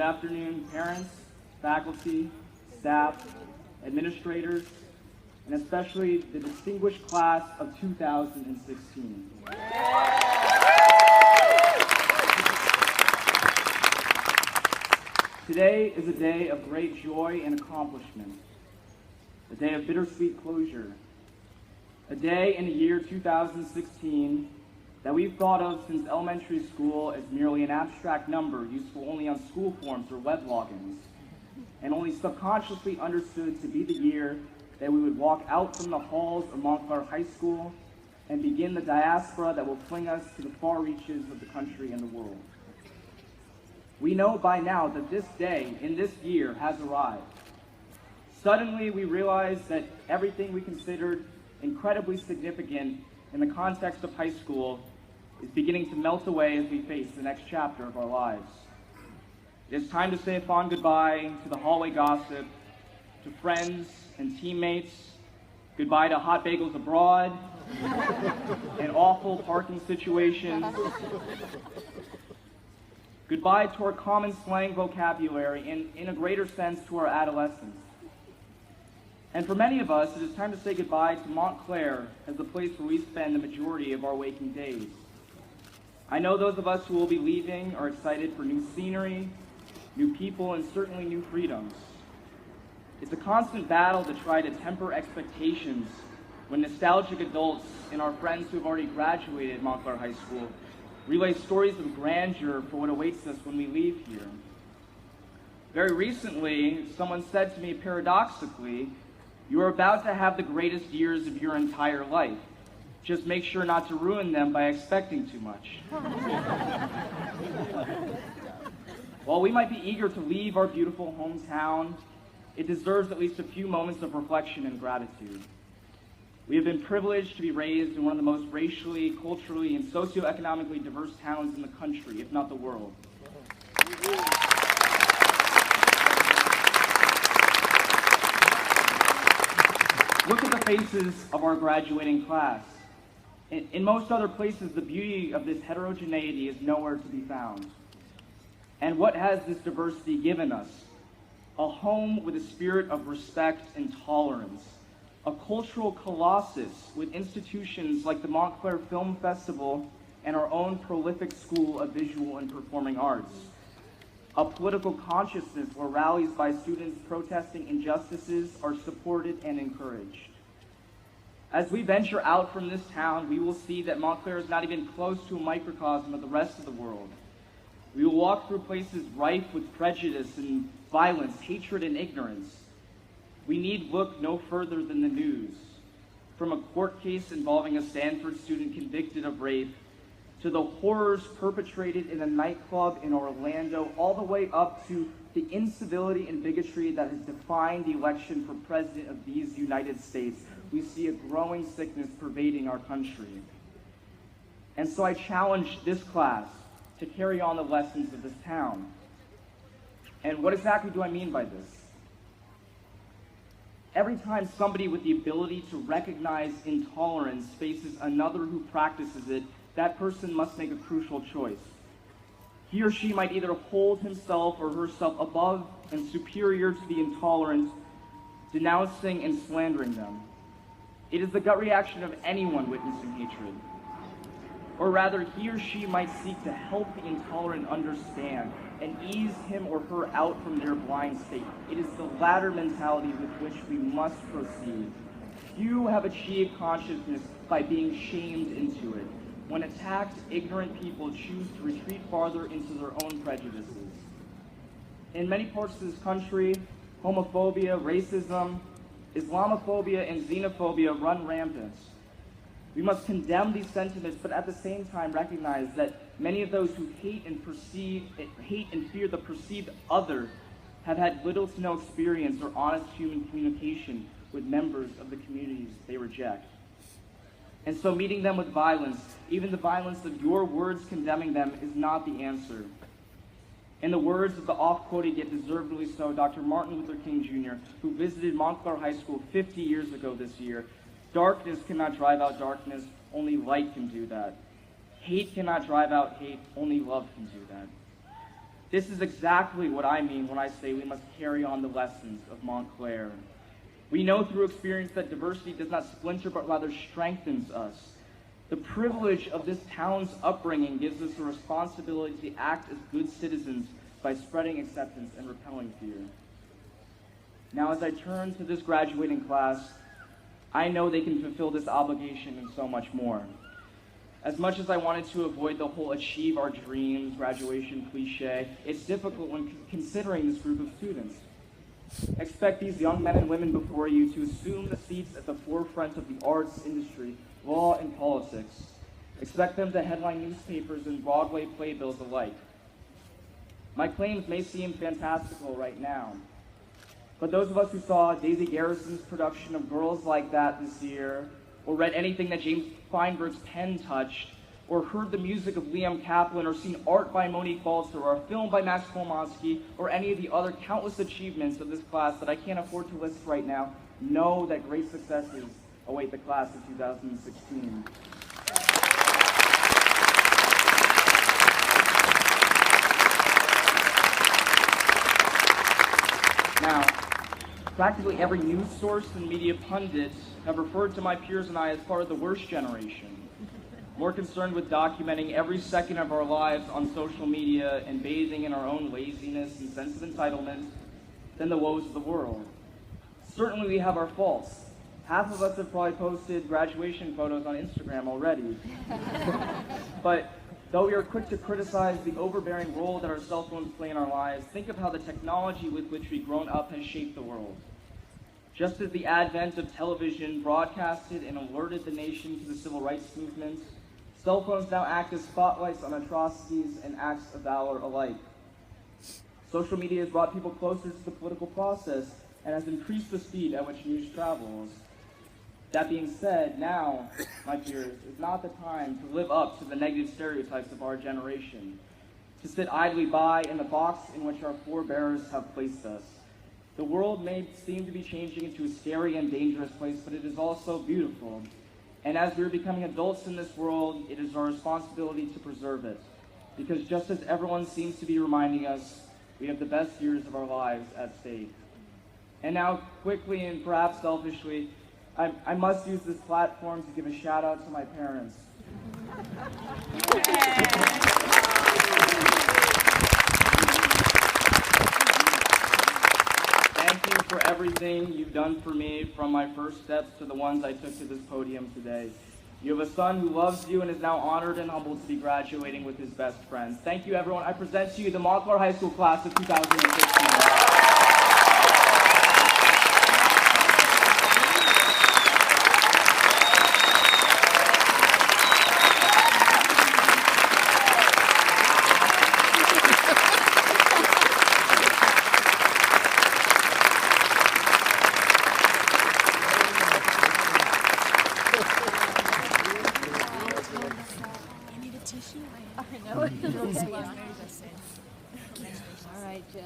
afternoon, parents, faculty, staff, administrators, and especially the distinguished class of 2016. Today is a day of great joy and accomplishment, a day of bittersweet closure, a day in the year 2016 that we've thought of since elementary school as merely an abstract number useful only on school forms or web logins, and only subconsciously understood to be the year that we would walk out from the halls of Montclair High School and begin the diaspora that will fling us to the far reaches of the country and the world. We know by now that this day, in this year, has arrived. Suddenly, we realize that everything we considered incredibly significant in the context of high school is beginning to melt away as we face the next chapter of our lives. It is time to say a fond goodbye to the hallway gossip, to friends and teammates, goodbye to hot bagels abroad, and awful parking situations, goodbye to our common slang vocabulary, and in a greater sense to our adolescence. And for many of us, it is time to say goodbye to Montclair as the place where we spend the majority of our waking days. I know those of us who will be leaving are excited for new scenery, new people, and certainly new freedoms. It's a constant battle to try to temper expectations when nostalgic adults and our friends who have already graduated Montclair High School relay stories of grandeur for what awaits us when we leave here. Very recently, someone said to me paradoxically, "You are about to have the greatest years of your entire life. Just make sure not to ruin them by expecting too much." While we might be eager to leave our beautiful hometown, it deserves at least a few moments of reflection and gratitude. We have been privileged to be raised in one of the most racially, culturally, and socioeconomically diverse towns in the country, if not the world. Look at the faces of our graduating class. In most other places, the beauty of this heterogeneity is nowhere to be found. And what has this diversity given us? A home with a spirit of respect and tolerance, a cultural colossus with institutions like the Montclair Film Festival and our own prolific School of Visual and Performing Arts, a political consciousness where rallies by students protesting injustices are supported and encouraged. As we venture out from this town, we will see that Montclair is not even close to a microcosm of the rest of the world. We will walk through places rife with prejudice and violence, hatred and ignorance. We need look no further than the news. From a court case involving a Stanford student convicted of rape, to the horrors perpetrated in a nightclub in Orlando, all the way up to the incivility and bigotry that has defined the election for president of these United States, we see a growing sickness pervading our country. And so I challenge this class to carry on the lessons of this town. And what exactly do I mean by this? Every time somebody with the ability to recognize intolerance faces another who practices it, that person must make a crucial choice. He or she might either hold himself or herself above and superior to the intolerant, denouncing and slandering them. It is the gut reaction of anyone witnessing hatred. Or rather, he or she might seek to help the intolerant understand and ease him or her out from their blind state. It is the latter mentality with which we must proceed. Few have achieved consciousness by being shamed into it. When attacked, ignorant people choose to retreat farther into their own prejudices. In many parts of this country, homophobia, racism, Islamophobia, and xenophobia run rampant. We must condemn these sentiments, but at the same time recognize that many of those who hate and fear the perceived other have had little to no experience or honest human communication with members of the communities they reject. And so meeting them with violence, even the violence of your words condemning them, is not the answer. In the words of the oft-quoted yet deservedly so Dr. Martin Luther King Jr., who visited Montclair High School 50 years ago this year, "Darkness cannot drive out darkness, only light can do that. Hate cannot drive out hate, only love can do that." This is exactly what I mean when I say we must carry on the lessons of Montclair. We know through experience that diversity does not splinter, but rather strengthens us. The privilege of this town's upbringing gives us a responsibility to act as good citizens by spreading acceptance and repelling fear. Now, as I turn to this graduating class, I know they can fulfill this obligation and so much more. As much as I wanted to avoid the whole achieve our dreams graduation cliche, it's difficult when considering this group of students. Expect these young men and women before you to assume the seats at the forefront of the arts industry, law, and politics. Expect them to headline newspapers and Broadway playbills alike. My claims may seem fantastical right now, but those of us who saw Daisy Garrison's production of Girls Like That this year, or read anything that James Feinberg's pen touched, or heard the music of Liam Kaplan, or seen art by Monique Balzer, or a film by Max Kolmonsky, or any of the other countless achievements of this class that I can't afford to list right now, know that great successes await the class of 2016. Now, practically every news source and media pundit have referred to my peers and I as part of the worst generation, more concerned with documenting every second of our lives on social media and bathing in our own laziness and sense of entitlement than the woes of the world. Certainly we have our faults. Half of us have probably posted graduation photos on Instagram already. But though we are quick to criticize the overbearing role that our cell phones play in our lives, think of how the technology with which we've grown up has shaped the world. Just as the advent of television broadcasted and alerted the nation to the civil rights movement, cell phones now act as spotlights on atrocities and acts of valor alike. Social media has brought people closer to the political process and has increased the speed at which news travels. That being said, now, my peers, is not the time to live up to the negative stereotypes of our generation, to sit idly by in the box in which our forebears have placed us. The world may seem to be changing into a scary and dangerous place, but it is also beautiful. And as we are becoming adults in this world, it is our responsibility to preserve it. Because just as everyone seems to be reminding us, we have the best years of our lives at stake. And now, quickly and perhaps selfishly, I must use this platform to give a shout out to my parents. Thank you for everything you've done for me, from my first steps to the ones I took to this podium today. You have a son who loves you and is now honored and humbled to be graduating with his best friends. Thank you, everyone. I present to you the Montclair High School class of 2016. All right, Jay.